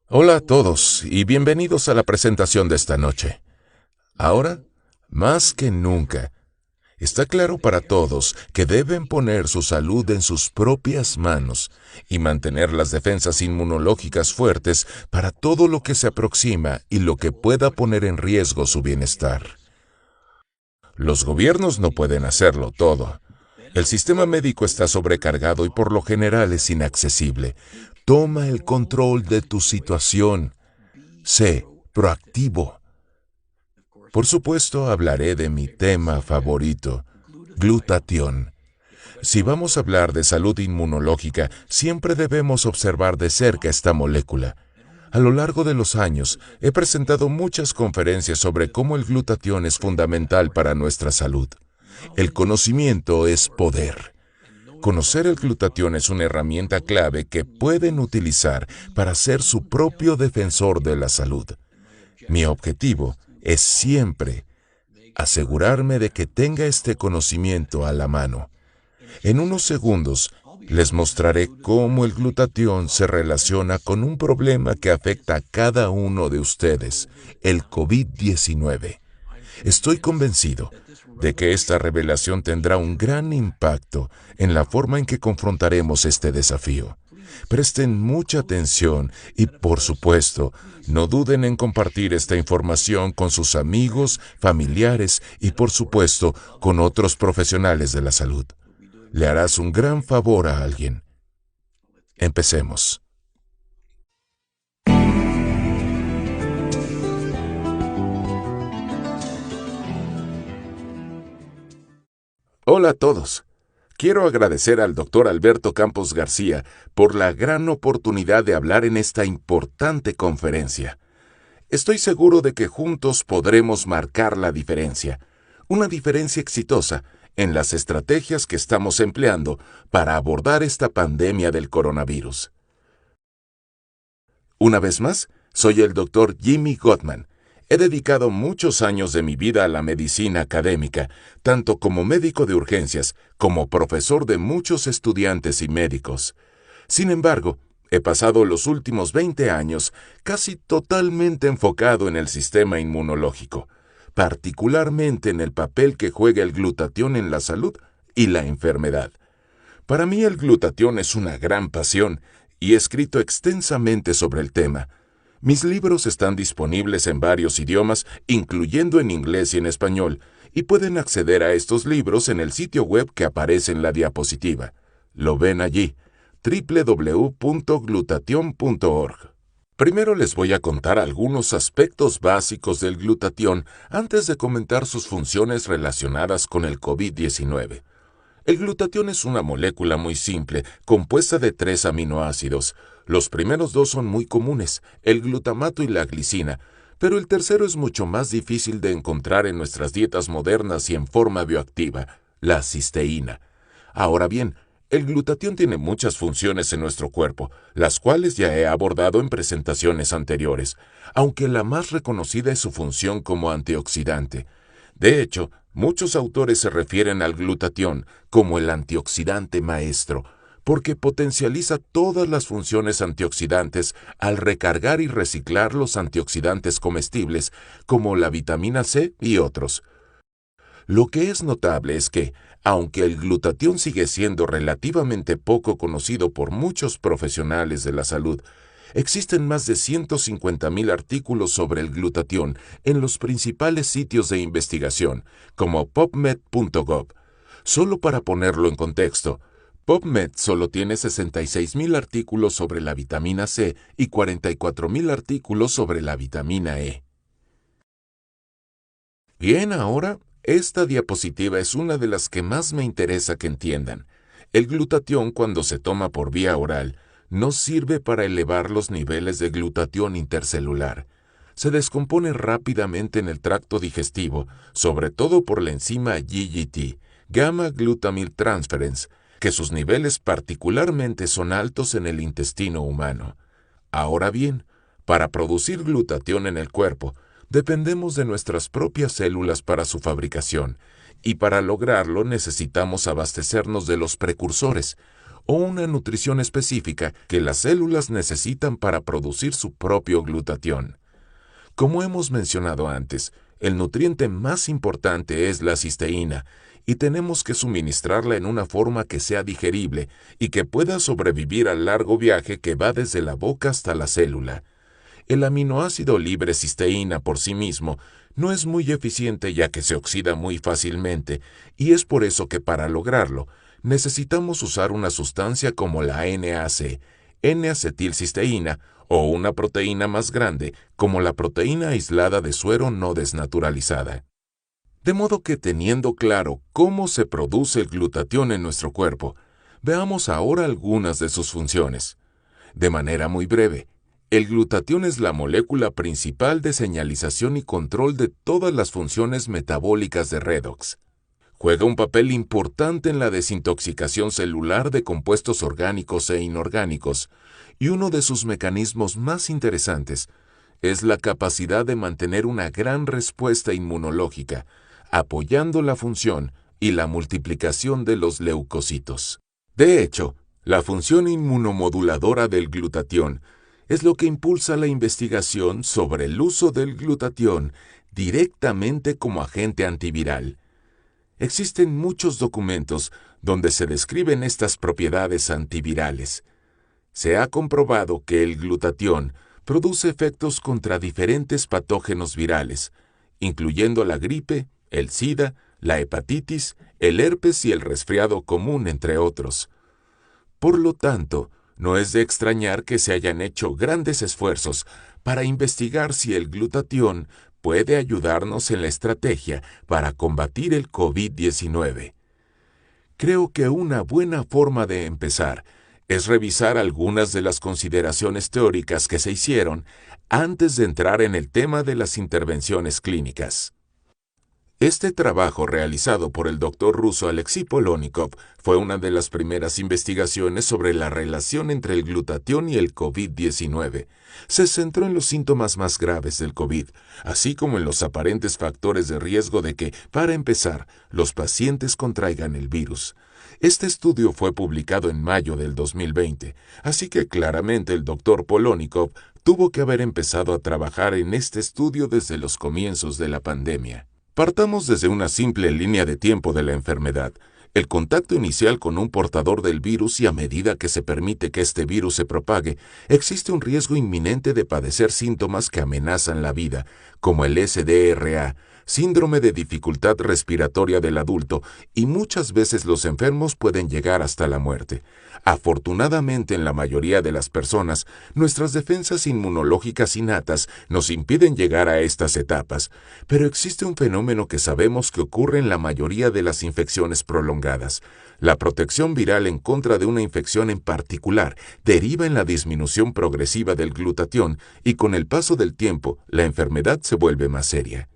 Hola a todos y bienvenidos a la presentación de esta noche. Ahora, más que nunca, está claro para todos que deben poner su salud en sus propias manos y mantener las defensas inmunológicas fuertes para todo lo que se aproxima y lo que pueda poner en riesgo su bienestar. Los gobiernos no pueden hacerlo todo. El sistema médico está sobrecargado y por lo general es inaccesible. Toma el control de tu situación. Sé proactivo. Por supuesto, hablaré de mi tema favorito, glutatión. Si vamos a hablar de salud inmunológica, siempre debemos observar de cerca esta molécula. A lo largo de los años, he presentado muchas conferencias sobre cómo el glutatión es fundamental para nuestra salud. El conocimiento es poder. Conocer el glutatión es una herramienta clave que pueden utilizar para ser su propio defensor de la salud. Mi objetivo es siempre asegurarme de que tenga este conocimiento a la mano. En unos segundos, les mostraré cómo el glutatión se relaciona con un problema que afecta a cada uno de ustedes, el COVID-19. Estoy convencido de que esta revelación tendrá un gran impacto en la forma en que confrontaremos este desafío. Presten mucha atención y, por supuesto, no duden en compartir esta información con sus amigos, familiares y, por supuesto, con otros profesionales de la salud. Le harás un gran favor a alguien. Empecemos. Hola a todos. Quiero agradecer al Dr. Alberto Campos García por la gran oportunidad de hablar en esta importante conferencia. Estoy seguro de que juntos podremos marcar la diferencia, una diferencia exitosa en las estrategias que estamos empleando para abordar esta pandemia del coronavirus. Una vez más, soy el Dr. Jimmy Gottman. He dedicado muchos años de mi vida a la medicina académica, tanto como médico de urgencias como profesor de muchos estudiantes y médicos. Sin embargo, he pasado los últimos 20 años casi totalmente enfocado en el sistema inmunológico, particularmente en el papel que juega el glutatión en la salud y la enfermedad. Para mí el glutatión es una gran pasión y he escrito extensamente sobre el tema. Mis libros están disponibles en varios idiomas, incluyendo en inglés y en español, y pueden acceder a estos libros en el sitio web que aparece en la diapositiva. Lo ven allí, www.glutation.org. Primero les voy a contar algunos aspectos básicos del glutatión antes de comentar sus funciones relacionadas con el COVID-19. El glutatión es una molécula muy simple, compuesta de 3 aminoácidos. Los primeros 2 son muy comunes, el glutamato y la glicina, pero el tercero es mucho más difícil de encontrar en nuestras dietas modernas y en forma bioactiva, la cisteína. Ahora bien, el glutatión tiene muchas funciones en nuestro cuerpo, las cuales ya he abordado en presentaciones anteriores, aunque la más reconocida es su función como antioxidante. De hecho, muchos autores se refieren al glutatión como el antioxidante maestro, porque potencializa todas las funciones antioxidantes al recargar y reciclar los antioxidantes comestibles, como la vitamina C y otros. Lo que es notable es que, aunque el glutatión sigue siendo relativamente poco conocido por muchos profesionales de la salud, existen más de 150,000 artículos sobre el glutatión en los principales sitios de investigación, como PubMed.gov. Solo para ponerlo en contexto, PubMed solo tiene 66,000 artículos sobre la vitamina C y 44,000 artículos sobre la vitamina E. Bien, ahora, esta diapositiva es una de las que más me interesa que entiendan. El glutatión, cuando se toma por vía oral, no sirve para elevar los niveles de glutatión intercelular. Se descompone rápidamente en el tracto digestivo, sobre todo por la enzima GGT, gamma glutamyl transferase, que sus niveles particularmente son altos en el intestino humano. Ahora bien, para producir glutatión en el cuerpo, dependemos de nuestras propias células para su fabricación, y para lograrlo necesitamos abastecernos de los precursores, o una nutrición específica que las células necesitan para producir su propio glutatión. Como hemos mencionado antes, el nutriente más importante es la cisteína, y tenemos que suministrarla en una forma que sea digerible y que pueda sobrevivir al largo viaje que va desde la boca hasta la célula. El aminoácido libre cisteína por sí mismo no es muy eficiente ya que se oxida muy fácilmente, y es por eso que para lograrlo necesitamos usar una sustancia como la NAC, N-acetilcisteína, o una proteína más grande como la proteína aislada de suero no desnaturalizada. De modo que teniendo claro cómo se produce el glutatión en nuestro cuerpo, veamos ahora algunas de sus funciones. De manera muy breve, el glutatión es la molécula principal de señalización y control de todas las funciones metabólicas de redox. Juega un papel importante en la desintoxicación celular de compuestos orgánicos e inorgánicos, y uno de sus mecanismos más interesantes es la capacidad de mantener una gran respuesta inmunológica, apoyando la función y la multiplicación de los leucocitos. De hecho, la función inmunomoduladora del glutatión es lo que impulsa la investigación sobre el uso del glutatión directamente como agente antiviral. Existen muchos documentos donde se describen estas propiedades antivirales. Se ha comprobado que el glutatión produce efectos contra diferentes patógenos virales, incluyendo la gripe, el SIDA, la hepatitis, el herpes y el resfriado común, entre otros. Por lo tanto, no es de extrañar que se hayan hecho grandes esfuerzos para investigar si el glutatión puede ayudarnos en la estrategia para combatir el COVID-19. Creo que una buena forma de empezar es revisar algunas de las consideraciones teóricas que se hicieron antes de entrar en el tema de las intervenciones clínicas. Este trabajo realizado por el Dr. ruso Alexei Polonikov fue una de las primeras investigaciones sobre la relación entre el glutatión y el COVID-19. Se centró en los síntomas más graves del COVID, así como en los aparentes factores de riesgo de que, para empezar, los pacientes contraigan el virus. Este estudio fue publicado en mayo del 2020, así que claramente el Dr. Polonikov tuvo que haber empezado a trabajar en este estudio desde los comienzos de la pandemia. Partamos desde una simple línea de tiempo de la enfermedad, el contacto inicial con un portador del virus, y a medida que se permite que este virus se propague, existe un riesgo inminente de padecer síntomas que amenazan la vida, como el SDRA, síndrome de dificultad respiratoria del adulto, y muchas veces los enfermos pueden llegar hasta la muerte. Afortunadamente, en la mayoría de las personas, nuestras defensas inmunológicas innatas nos impiden llegar a estas etapas, pero existe un fenómeno que sabemos que ocurre en la mayoría de las infecciones prolongadas. La protección viral en contra de una infección en particular deriva en la disminución progresiva del glutatión, y con el paso del tiempo, la enfermedad se vuelve más seria.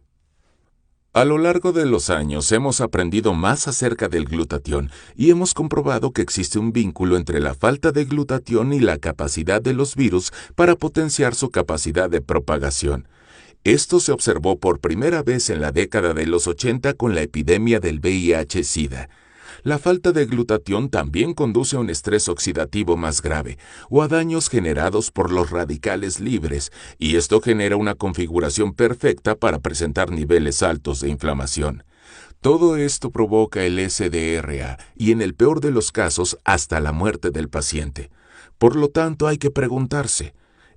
A lo largo de los años hemos aprendido más acerca del glutatión y hemos comprobado que existe un vínculo entre la falta de glutatión y la capacidad de los virus para potenciar su capacidad de propagación. Esto se observó por primera vez en la década de los 80 con la epidemia del VIH-Sida. La falta de glutatión también conduce a un estrés oxidativo más grave o a daños generados por los radicales libres, y esto genera una configuración perfecta para presentar niveles altos de inflamación. Todo esto provoca el SDRA y, en el peor de los casos, hasta la muerte del paciente. Por lo tanto, hay que preguntarse: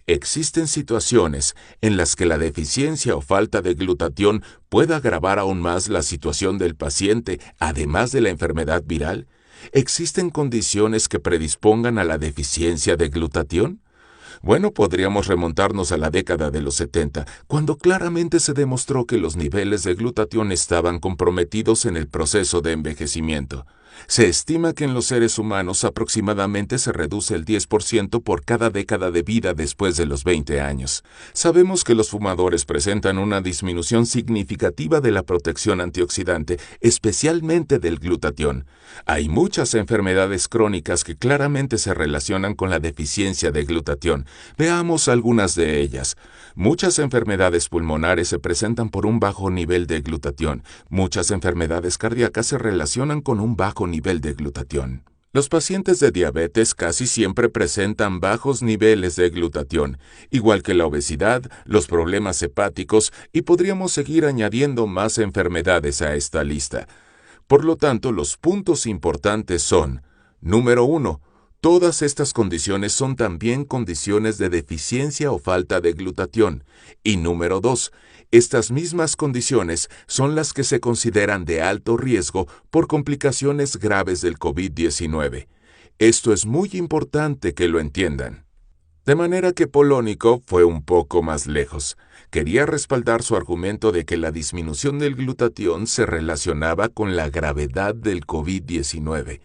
¿existen situaciones en las que la deficiencia o falta de glutatión pueda agravar aún más la situación del paciente, además de la enfermedad viral? ¿Existen condiciones que predispongan a la deficiencia de glutatión? Bueno, podríamos remontarnos a la década de los 70, cuando claramente se demostró que los niveles de glutatión estaban comprometidos en el proceso de envejecimiento. Se estima que en los seres humanos aproximadamente se reduce el 10% por cada década de vida después de los 20 años. Sabemos que los fumadores presentan una disminución significativa de la protección antioxidante, especialmente del glutatión. Hay muchas enfermedades crónicas que claramente se relacionan con la deficiencia de glutatión. Veamos algunas de ellas. Muchas enfermedades pulmonares se presentan por un bajo nivel de glutatión. Muchas enfermedades cardíacas se relacionan con un bajo nivel de glutatión. Los pacientes de diabetes casi siempre presentan bajos niveles de glutatión, igual que la obesidad, los problemas hepáticos y podríamos seguir añadiendo más enfermedades a esta lista. Por lo tanto, los puntos importantes son: número 1. Todas estas condiciones son también condiciones de deficiencia o falta de glutatión. Y número 2. Estas mismas condiciones son las que se consideran de alto riesgo por complicaciones graves del COVID-19. Esto es muy importante que lo entiendan. De manera que Polónico fue un poco más lejos. Quería respaldar su argumento de que la disminución del glutatión se relacionaba con la gravedad del COVID-19.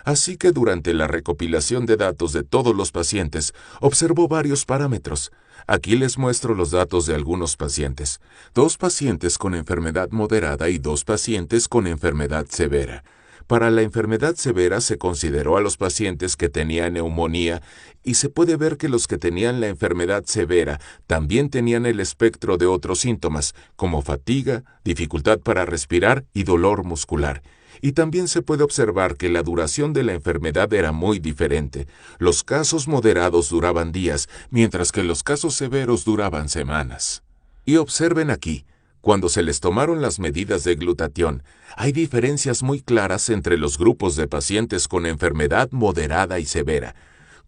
Así que durante la recopilación de datos de todos los pacientes, observó varios parámetros. Aquí les muestro los datos de algunos pacientes. 2 pacientes con enfermedad moderada y 2 pacientes con enfermedad severa. Para la enfermedad severa se consideró a los pacientes que tenían neumonía y se puede ver que los que tenían la enfermedad severa también tenían el espectro de otros síntomas, como fatiga, dificultad para respirar y dolor muscular. Y también se puede observar que la duración de la enfermedad era muy diferente. Los casos moderados duraban días, mientras que los casos severos duraban semanas. Y observen aquí, cuando se les tomaron las medidas de glutatión, hay diferencias muy claras entre los grupos de pacientes con enfermedad moderada y severa.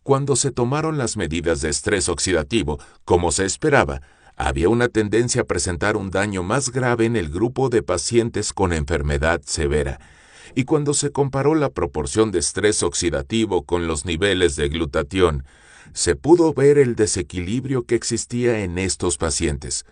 Cuando se tomaron las medidas de estrés oxidativo, como se esperaba, había una tendencia a presentar un daño más grave en el grupo de pacientes con enfermedad severa. Y cuando se comparó la proporción de estrés oxidativo con los niveles de glutatión, se pudo ver el desequilibrio que existía en estos pacientes.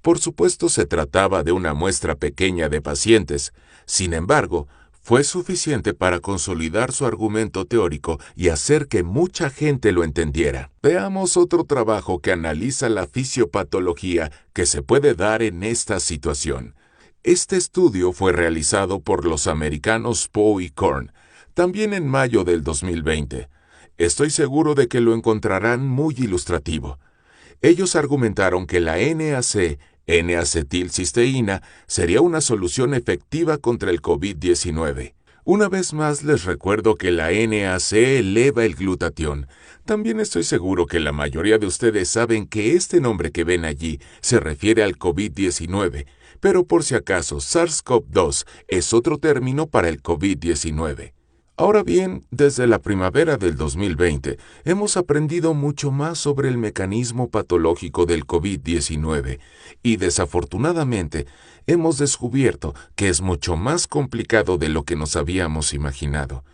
Por supuesto, se trataba de una muestra pequeña de pacientes. Sin embargo, fue suficiente para consolidar su argumento teórico y hacer que mucha gente lo entendiera. Veamos otro trabajo que analiza la fisiopatología que se puede dar en esta situación. Este estudio fue realizado por los americanos Poe y Korn, también en mayo del 2020. Estoy seguro de que lo encontrarán muy ilustrativo. Ellos argumentaron que la NAC, N-acetilcisteína, sería una solución efectiva contra el COVID-19. Una vez más les recuerdo que la NAC eleva el glutatión. También estoy seguro que la mayoría de ustedes saben que este nombre que ven allí se refiere al COVID-19, pero por si acaso SARS-CoV-2 es otro término para el COVID-19. Ahora bien, desde la primavera del 2020, hemos aprendido mucho más sobre el mecanismo patológico del COVID-19 y desafortunadamente hemos descubierto que es mucho más complicado de lo que nos habíamos imaginado.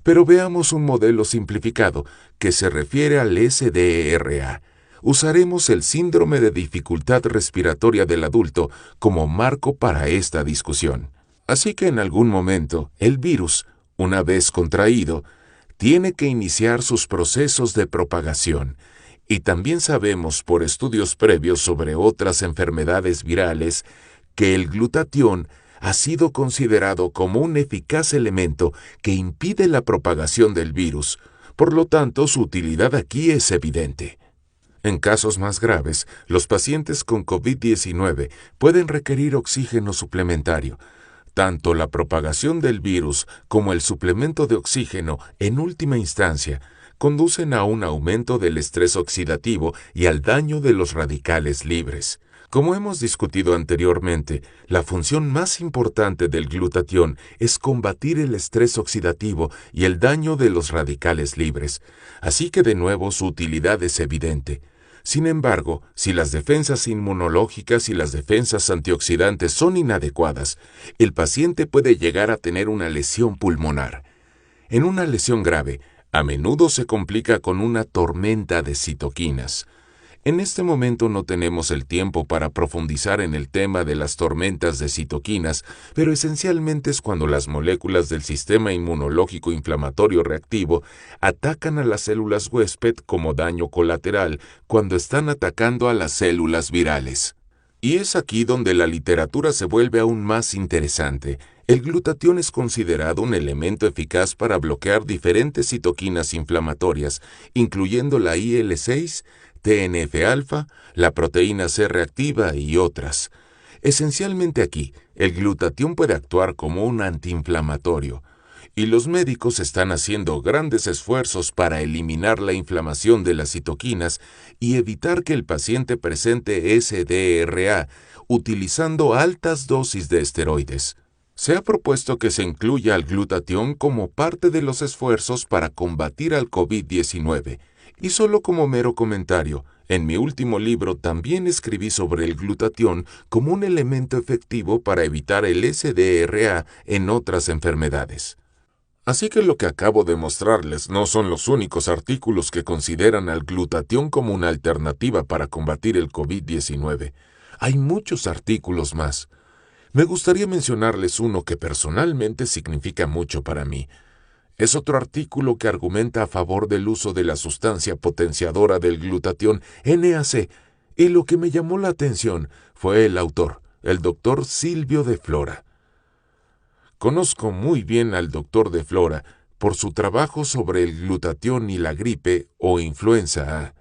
Pero veamos un modelo simplificado que se refiere al SDRA. Usaremos el síndrome de dificultad respiratoria del adulto como marco para esta discusión. Así que en algún momento, el virus, una vez contraído, tiene que iniciar sus procesos de propagación. Y también sabemos por estudios previos sobre otras enfermedades virales que el glutatión ha sido considerado como un eficaz elemento que impide la propagación del virus. Por lo tanto, su utilidad aquí es evidente. En casos más graves, los pacientes con COVID-19 pueden requerir oxígeno suplementario. Tanto la propagación del virus como el suplemento de oxígeno, en última instancia, conducen a un aumento del estrés oxidativo y al daño de los radicales libres. Como hemos discutido anteriormente, la función más importante del glutatión es combatir el estrés oxidativo y el daño de los radicales libres, así que de nuevo su utilidad es evidente. Sin embargo, si las defensas inmunológicas y las defensas antioxidantes son inadecuadas, el paciente puede llegar a tener una lesión pulmonar. En una lesión grave, a menudo se complica con una tormenta de citoquinas. En este momento no tenemos el tiempo para profundizar en el tema de las tormentas de citoquinas, pero esencialmente es cuando las moléculas del sistema inmunológico inflamatorio reactivo atacan a las células huésped como daño colateral cuando están atacando a las células virales. Y es aquí donde la literatura se vuelve aún más interesante. El glutatión es considerado un elemento eficaz para bloquear diferentes citoquinas inflamatorias, incluyendo la IL-6, TNF-alfa, la proteína C reactiva y otras. Esencialmente aquí, el glutatión puede actuar como un antiinflamatorio. y los médicos están haciendo grandes esfuerzos para eliminar la inflamación de las citoquinas y evitar que el paciente presente SDRA utilizando altas dosis de esteroides. Se ha propuesto que se incluya al glutatión como parte de los esfuerzos para combatir al COVID-19. Y solo como mero comentario, en mi último libro también escribí sobre el glutatión como un elemento efectivo para evitar el SDRA en otras enfermedades. Así que lo que acabo de mostrarles no son los únicos artículos que consideran al glutatión como una alternativa para combatir el COVID-19. Hay muchos artículos más. Me gustaría mencionarles uno que personalmente significa mucho para mí. Es otro artículo que argumenta a favor del uso de la sustancia potenciadora del glutatión NAC, y lo que me llamó la atención fue el autor, el Dr. Silvio de Flora. Conozco muy bien al Dr. de Flora por su trabajo sobre el glutatión y la gripe o influenza A.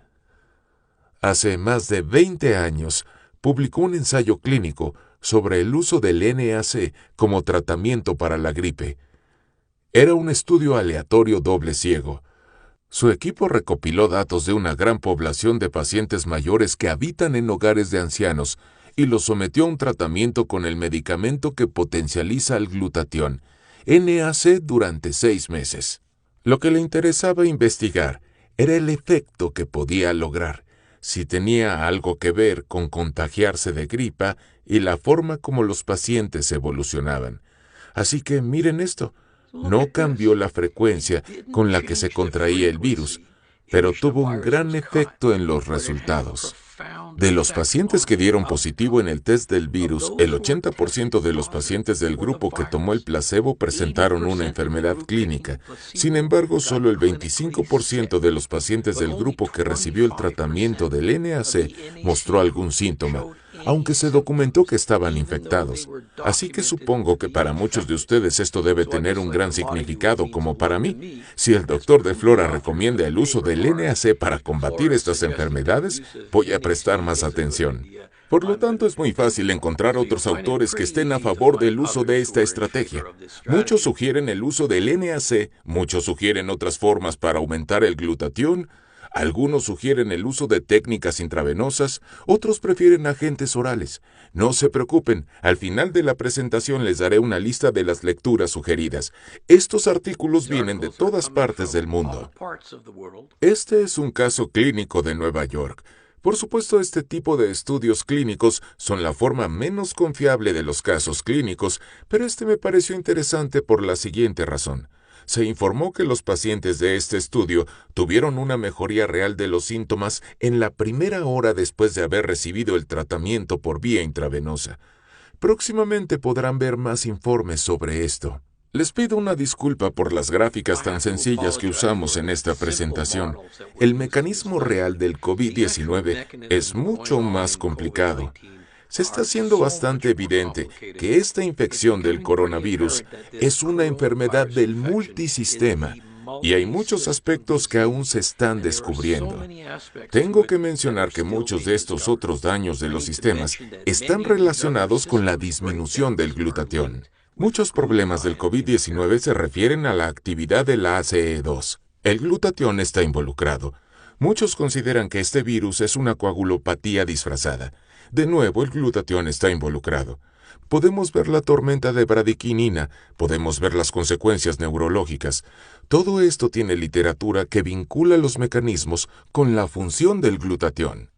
Hace más de 20 años publicó un ensayo clínico sobre el uso del NAC como tratamiento para la gripe. Era un estudio aleatorio doble ciego. Su equipo recopiló datos de una gran población de pacientes mayores que habitan en hogares de ancianos y los sometió a un tratamiento con el medicamento que potencializa el glutatión, NAC, durante 6 meses. Lo que le interesaba investigar era el efecto que podía lograr, si tenía algo que ver con contagiarse de gripa y la forma como los pacientes evolucionaban. Así que miren esto. No cambió la frecuencia con la que se contraía el virus, pero tuvo un gran efecto en los resultados. De los pacientes que dieron positivo en el test del virus, el 80% de los pacientes del grupo que tomó el placebo presentaron una enfermedad clínica. Sin embargo, solo el 25% de los pacientes del grupo que recibió el tratamiento del NAC mostró algún síntoma, aunque se documentó que estaban infectados. Así que supongo que para muchos de ustedes esto debe tener un gran significado, como para mí. Si el Dr. de Flora recomienda el uso del NAC para combatir estas enfermedades, voy a prestar más atención. Por lo tanto, es muy fácil encontrar otros autores que estén a favor del uso de esta estrategia. Muchos sugieren el uso del NAC, muchos sugieren otras formas para aumentar el glutatión, algunos sugieren el uso de técnicas intravenosas, otros prefieren agentes orales. No se preocupen, al final de la presentación les daré una lista de las lecturas sugeridas. Estos artículos vienen de todas partes del mundo. Este es un caso clínico de Nueva York. Por supuesto, este tipo de estudios clínicos son la forma menos confiable de los casos clínicos, pero este me pareció interesante por la siguiente razón. Se informó que los pacientes de este estudio tuvieron una mejoría real de los síntomas en la primera hora después de haber recibido el tratamiento por vía intravenosa. Próximamente podrán ver más informes sobre esto. Les pido una disculpa por las gráficas tan sencillas que usamos en esta presentación. El mecanismo real del COVID-19 es mucho más complicado. Se está haciendo bastante evidente que esta infección del coronavirus es una enfermedad del multisistema y hay muchos aspectos que aún se están descubriendo. Tengo que mencionar que muchos de estos otros daños de los sistemas están relacionados con la disminución del glutatión. Muchos problemas del COVID-19 se refieren a la actividad de la ACE2. El glutatión está involucrado. Muchos consideran que este virus es una coagulopatía disfrazada. De nuevo, el glutatión está involucrado. Podemos ver la tormenta de bradiquinina, podemos ver las consecuencias neurológicas. Todo esto tiene literatura que vincula los mecanismos con la función del glutatión.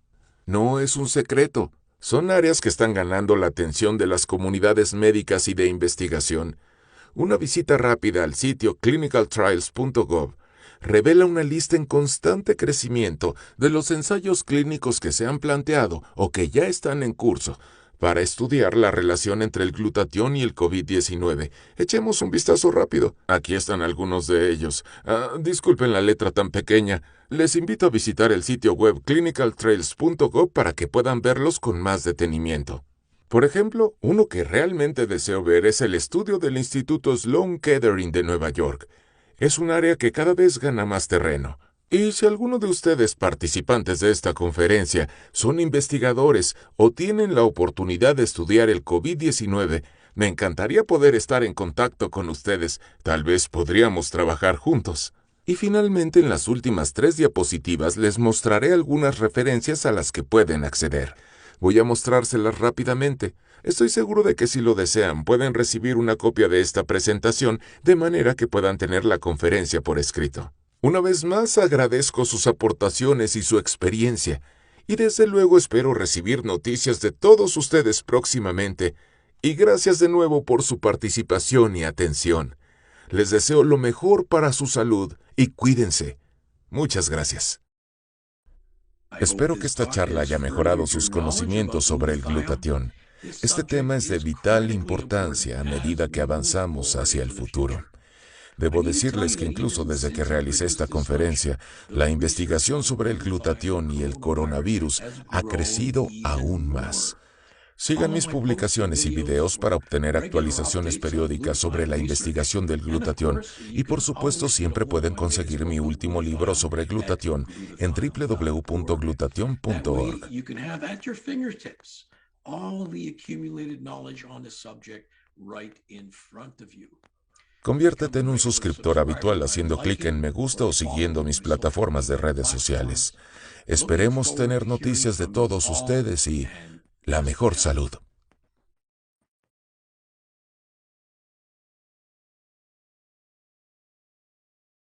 No es un secreto. Son áreas que están ganando la atención de las comunidades médicas y de investigación. Una visita rápida al sitio clinicaltrials.gov revela una lista en constante crecimiento de los ensayos clínicos que se han planteado o que ya están en curso para estudiar la relación entre el glutatión y el COVID-19. Echemos un vistazo rápido. Aquí están algunos de ellos. Disculpen la letra tan pequeña. Les invito a visitar el sitio web clinicaltrials.gov para que puedan verlos con más detenimiento. Por ejemplo, uno que realmente deseo ver es el estudio del Instituto Sloan Kettering de Nueva York. Es un área que cada vez gana más terreno. Y si alguno de ustedes participantes de esta conferencia son investigadores o tienen la oportunidad de estudiar el COVID-19, Me encantaría poder estar en contacto con ustedes. Tal vez podríamos trabajar juntos. Y finalmente, en las últimas 3 diapositivas les mostraré algunas referencias a las que pueden acceder. Voy a mostrárselas rápidamente. Estoy seguro de que si lo desean pueden recibir una copia de esta presentación de manera que puedan tener la conferencia por escrito. Una vez más agradezco sus aportaciones y su experiencia, y desde luego espero recibir noticias de todos ustedes próximamente, y gracias de nuevo por su participación y atención. Les deseo lo mejor para su salud y cuídense. Muchas gracias. Espero que esta charla haya mejorado sus conocimientos sobre el glutatión. Este tema es de vital importancia a medida que avanzamos hacia el futuro. Debo decirles que incluso desde que realicé esta conferencia, la investigación sobre el glutatión y el coronavirus ha crecido aún más. Sigan mis publicaciones y videos para obtener actualizaciones periódicas sobre la investigación del glutatión y por supuesto siempre pueden conseguir mi último libro sobre glutatión en www.glutathione.org. Conviértete en un suscriptor habitual haciendo clic en me gusta o siguiendo mis plataformas de redes sociales. Esperemos tener noticias de todos ustedes y la mejor salud.